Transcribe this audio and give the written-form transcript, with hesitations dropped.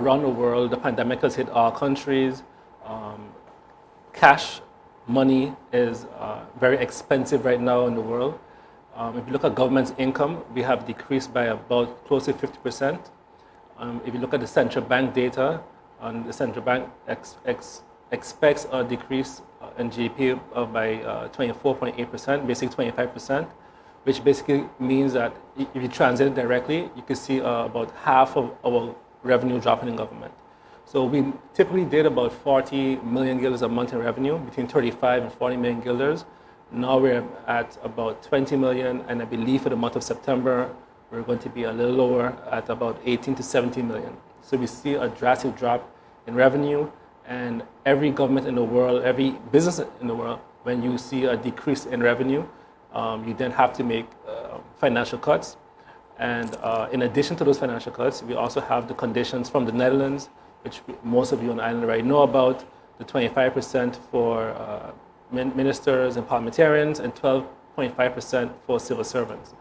around the world, the pandemic has hit all countries. Cash money is very expensive right now in the world. If you look at government's income, we have decreased by about close to 50%. If you look at the central bank data, the central bank expects a decrease in GDP by 24.8%, basically 25%, which basically means that if you translate it directly, you can see about half of our revenue dropping in government. So we typically did about 40 million guilders a month in revenue, between 35 and 40 million guilders. Now we're at about 20 million, and I believe for the month of September, we're going to be a little lower at about 18 to 17 million. So we see a drastic drop in revenue, and every government in the world, every business in the world, when you see a decrease in revenue, you then have to make financial cuts. And in addition to those financial cuts, we also have the conditions from the Netherlands, which most of you on the island already know about, the 25% for ministers and parliamentarians, and 12.5% for civil servants.